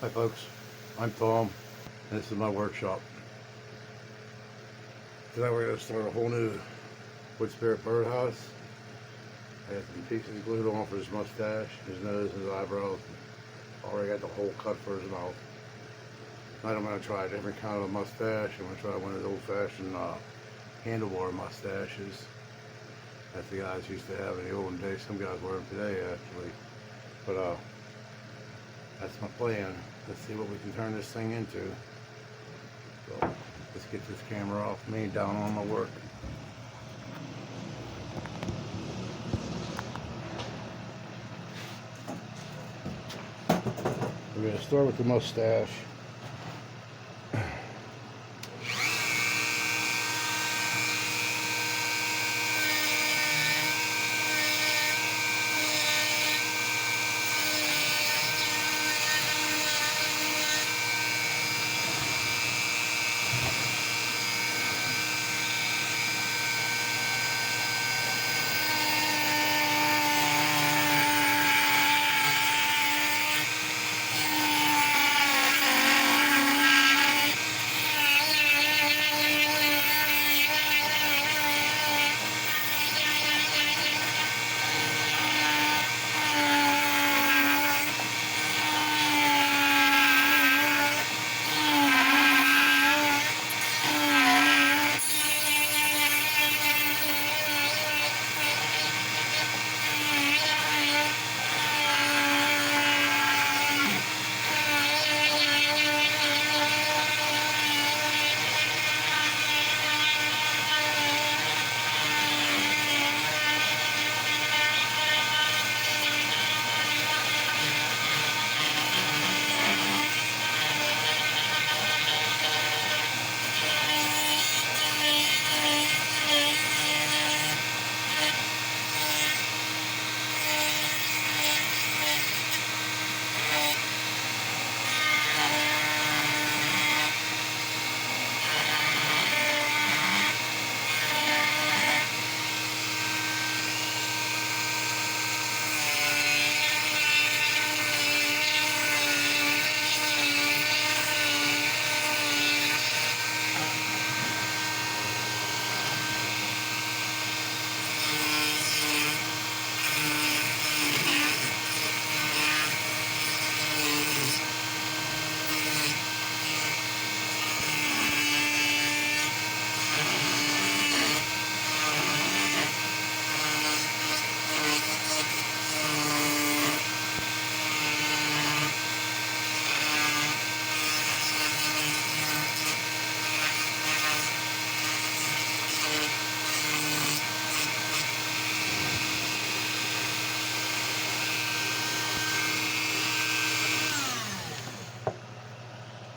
Hi folks, I'm Tom, and this is my workshop. Tonight we're going to start a whole new Woodspirit birdhouse. I got some pieces glued on for his mustache, his nose, his eyebrows. Already got the hole cut for his mouth. Tonight I'm going to try a different kind of a mustache. I'm going to try one of the old-fashioned handlebar mustaches that the guys used to have in the olden days. Some guys wear them today actually. But that's my plan. Let's see what we can turn this thing into. So let's get this camera off me, down on my work. We're going to start with the mustache.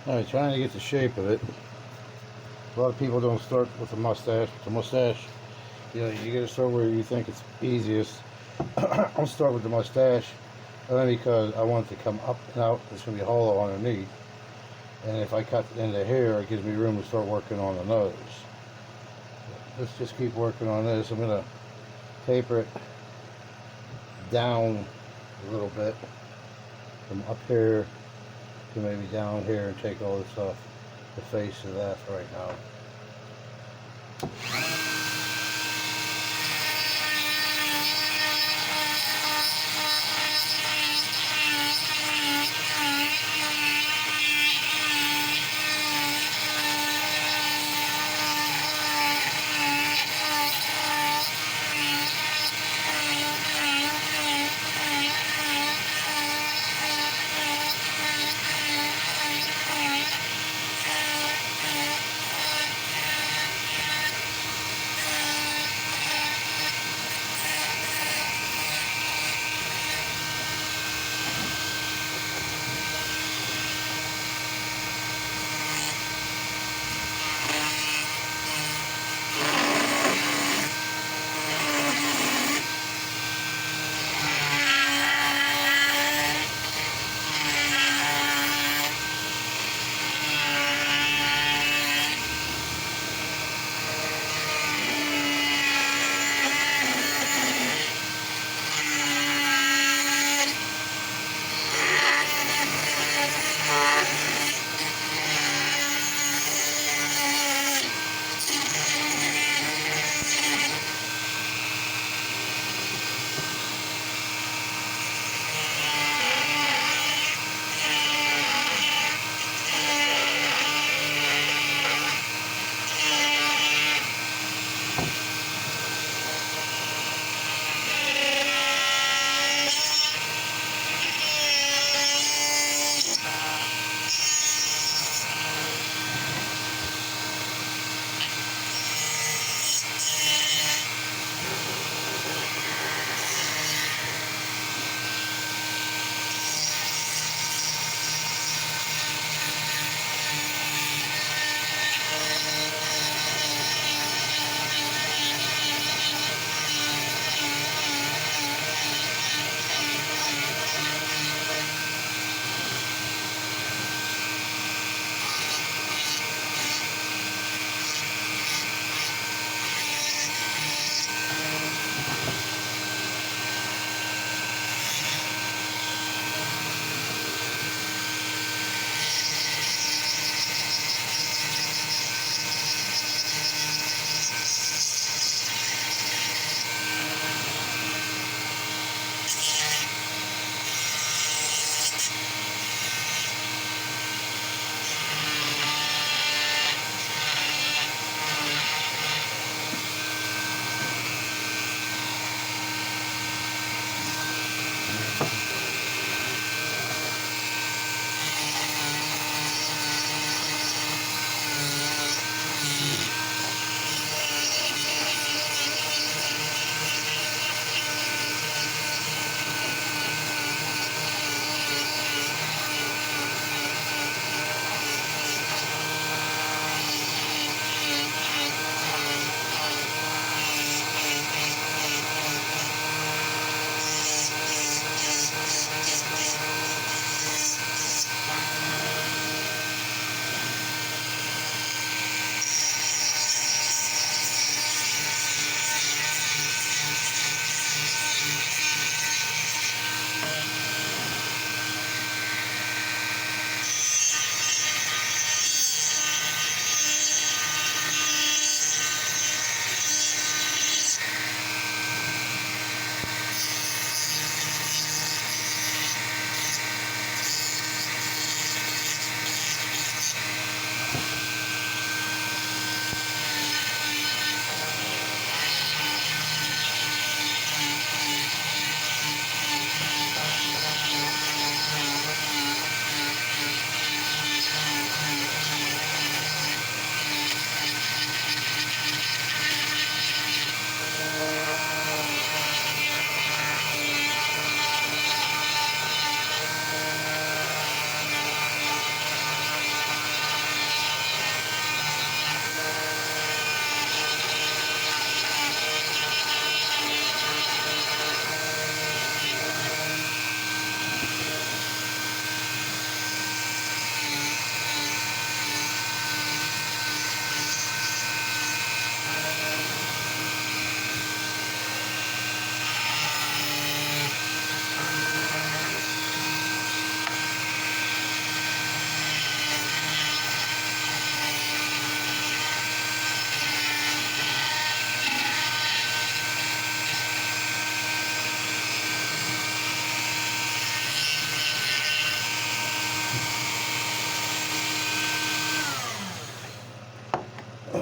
Alright, trying to get the shape of it. A lot of people don't start with the mustache. The mustache, you know, you gotta start where you think it's easiest. I'll start with the mustache only because I want it to come up and out. It's gonna be hollow underneath. And if I cut in the hair, it gives me room to start working on the nose. Let's just keep working on this. I'm gonna taper it down a little bit from up here to maybe down here and take all this off the face of that right now.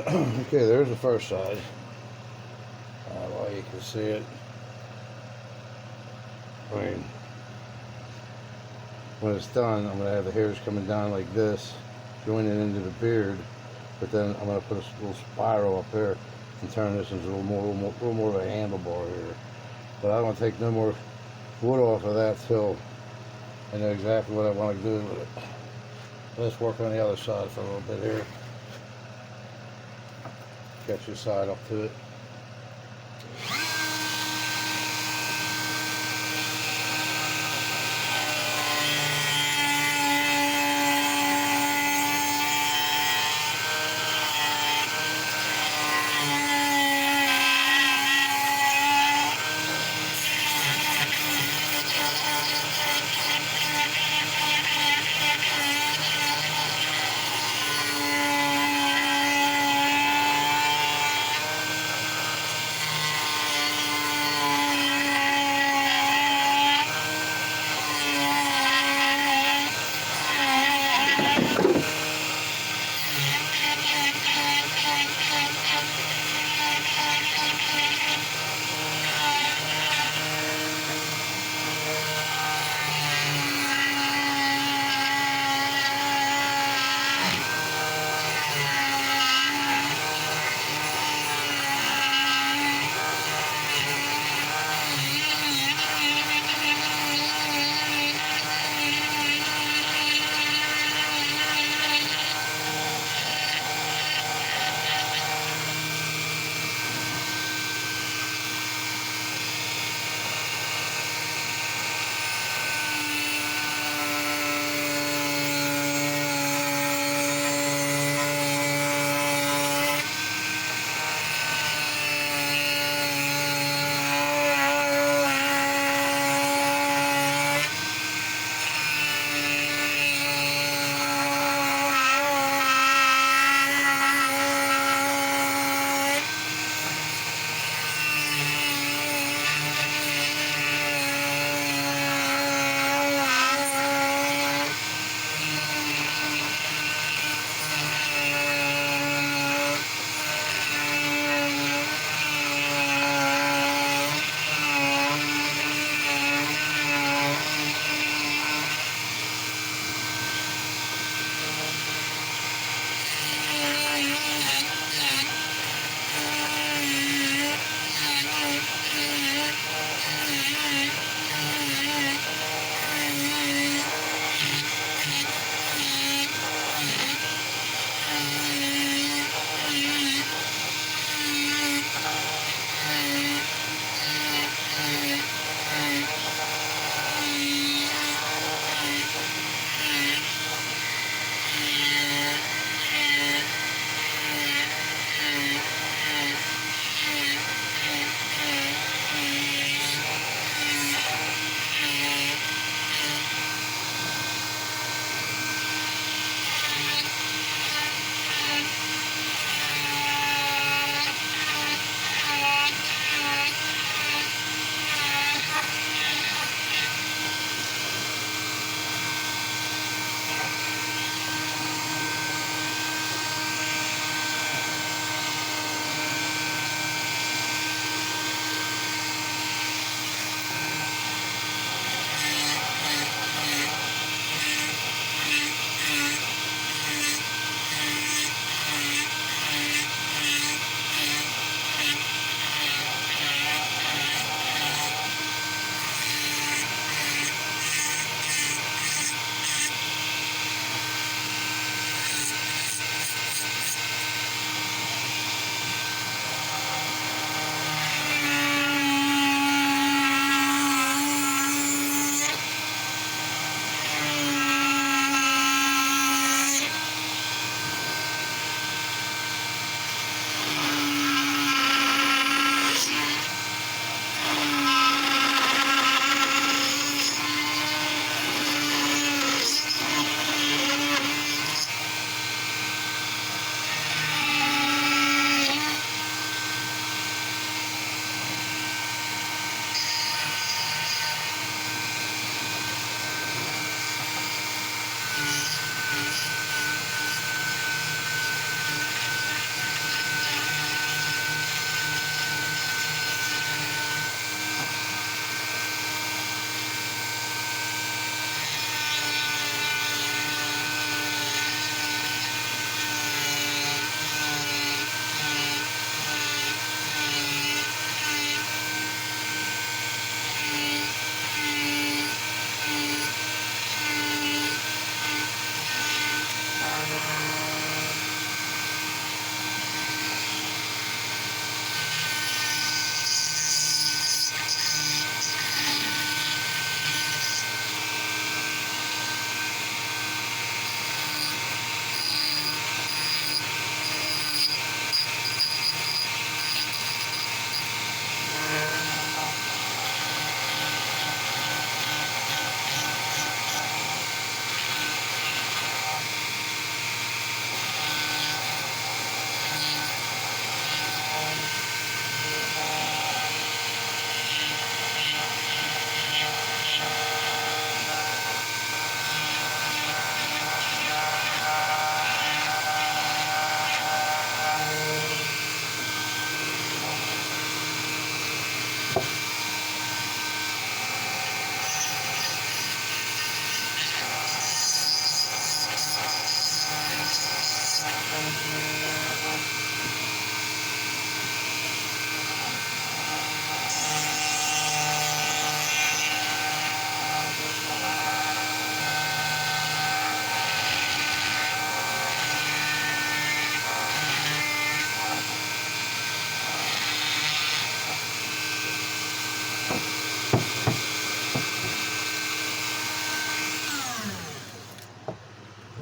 Okay, there's the first side. Well, you can see it. I mean, when it's done, I'm going to have the hairs coming down like this, joining into the beard, but then I'm going to put a little spiral up there and turn this into a little more of a handlebar here. But I don't want to take no more wood off of that till I know exactly what I want to do with it. Let's work on the other side for a little bit here. Catch this side up to it.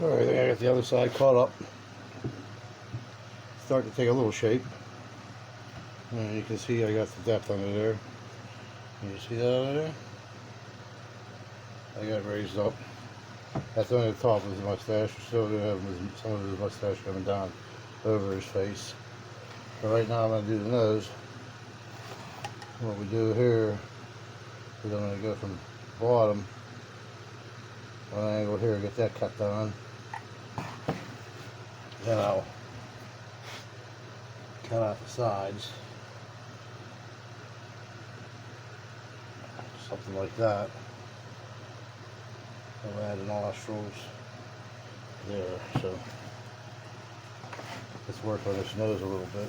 Alright, I got the other side caught up. Starting to take a little shape. And you can see I got the depth under there. Can you see that under there? I got it raised up. That's only the top of his mustache. Still gonna have some of his mustache coming down over his face. So right now I'm gonna do the nose. What we do here is I'm gonna go from bottom on an angle here, get that cut down. Then I'll cut out the sides. Something like that. I'll add the nostrils there. So let's work on this nose a little bit.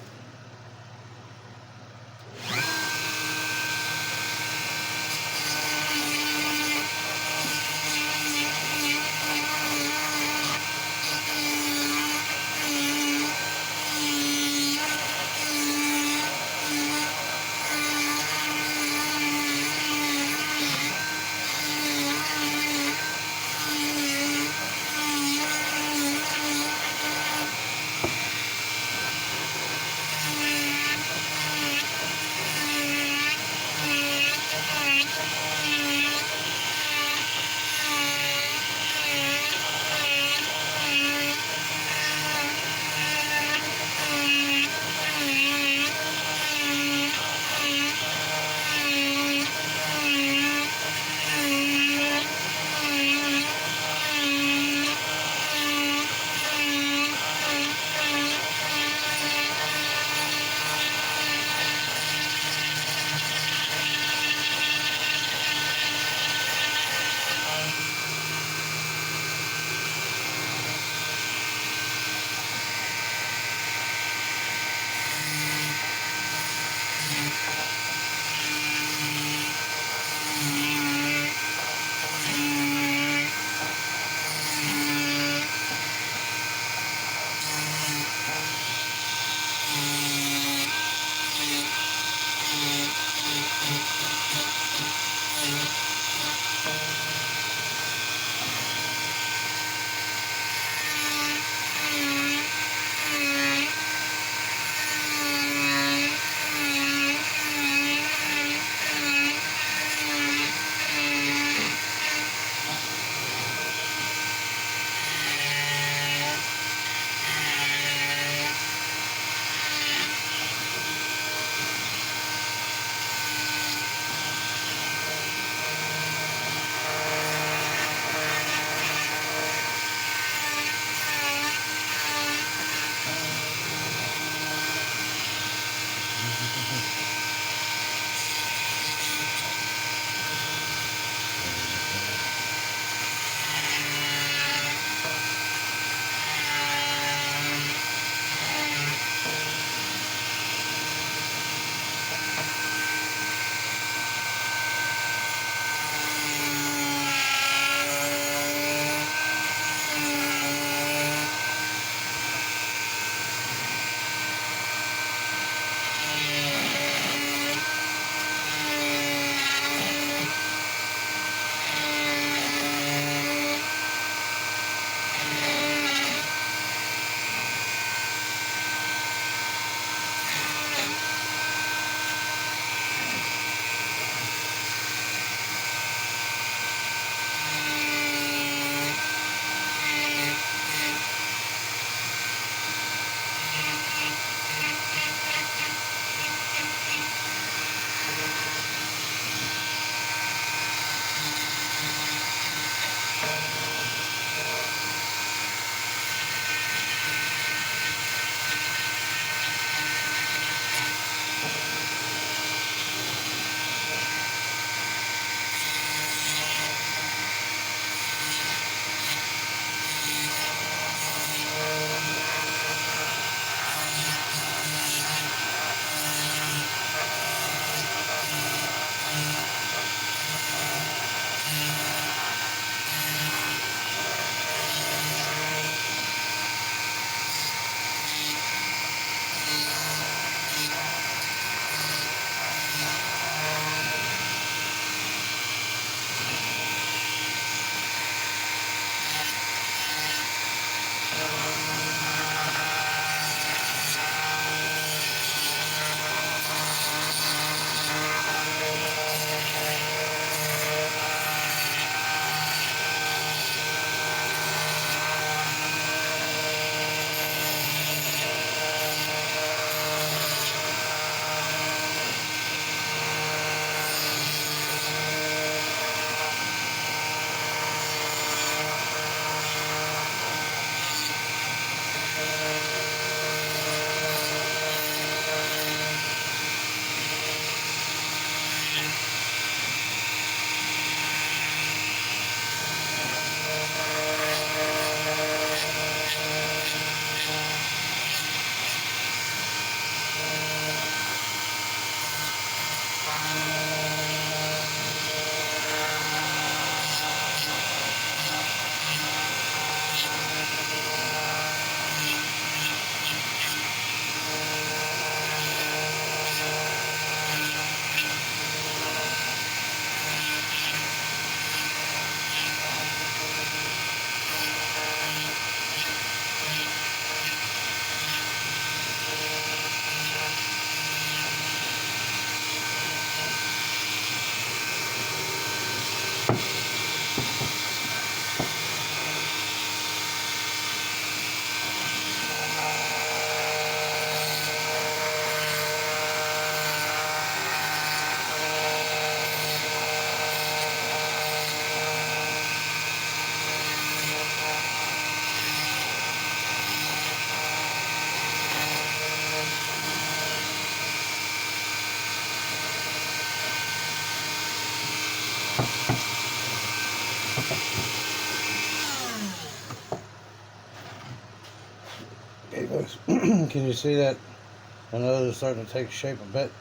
Okay, folks, can you see that? I know it's starting to take shape a bit.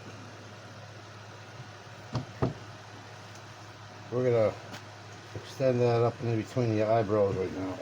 We're gonna extend that up in between the eyebrows right now.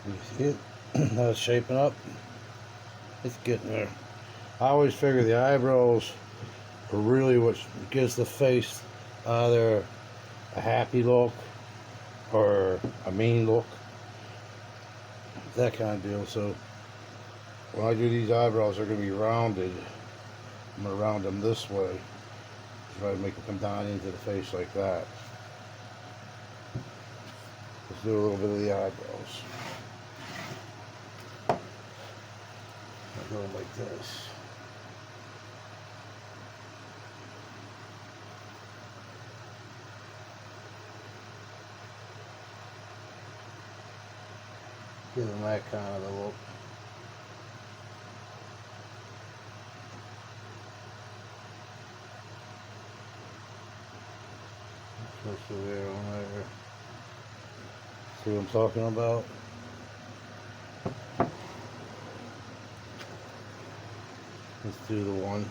You see it? How it's shaping up? It's getting there. I always figure the eyebrows are really what gives the face either a happy look or a mean look. That kind of deal. So when I do these eyebrows, they're going to be rounded. I'm going to round them this way. Try to make it come down into the face like that. Let's do a little bit of the eyebrows. I'll go like this. Give them that kind of a look. Just there on there. See what I'm talking about? Let's do the one.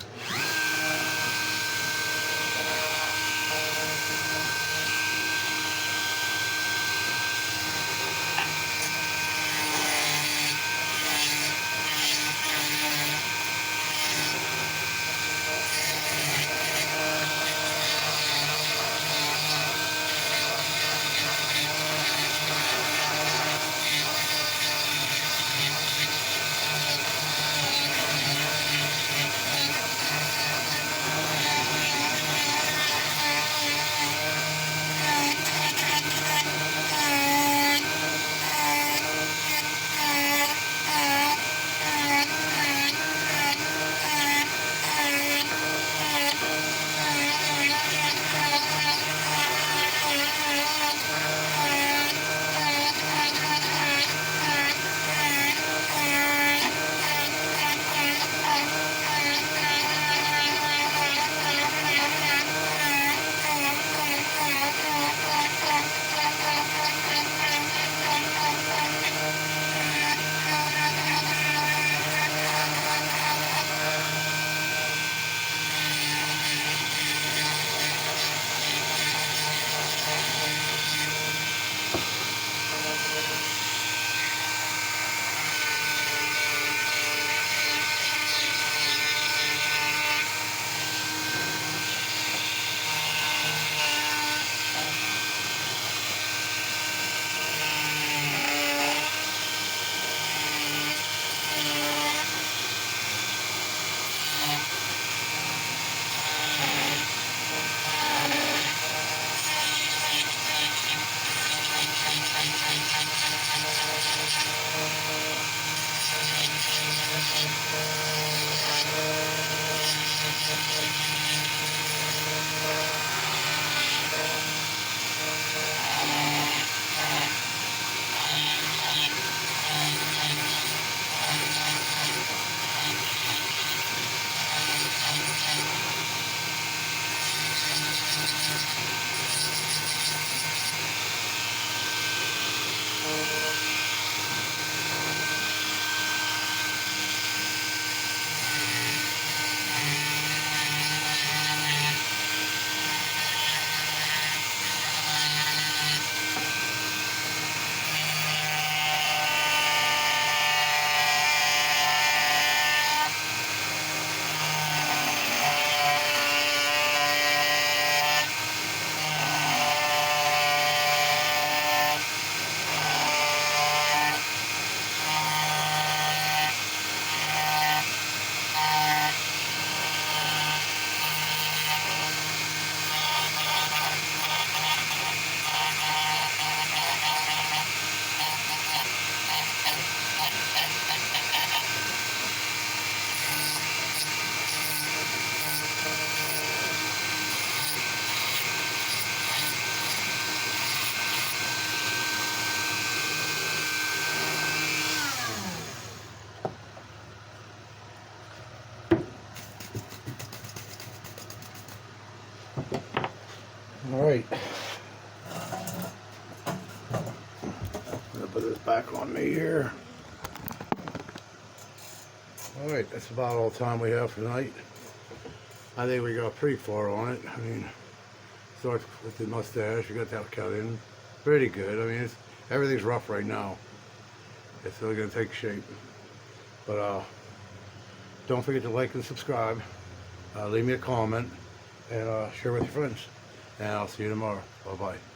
Alright. I'm gonna put this back on me here. Alright, that's about all the time we have for tonight. I think we got pretty far on it. I mean, start with the mustache, we got that cut in. Pretty good. I mean, everything's rough right now. It's still gonna take shape. But don't forget to like and subscribe. Leave me a comment and share with your friends. And I'll see you tomorrow. Bye-bye.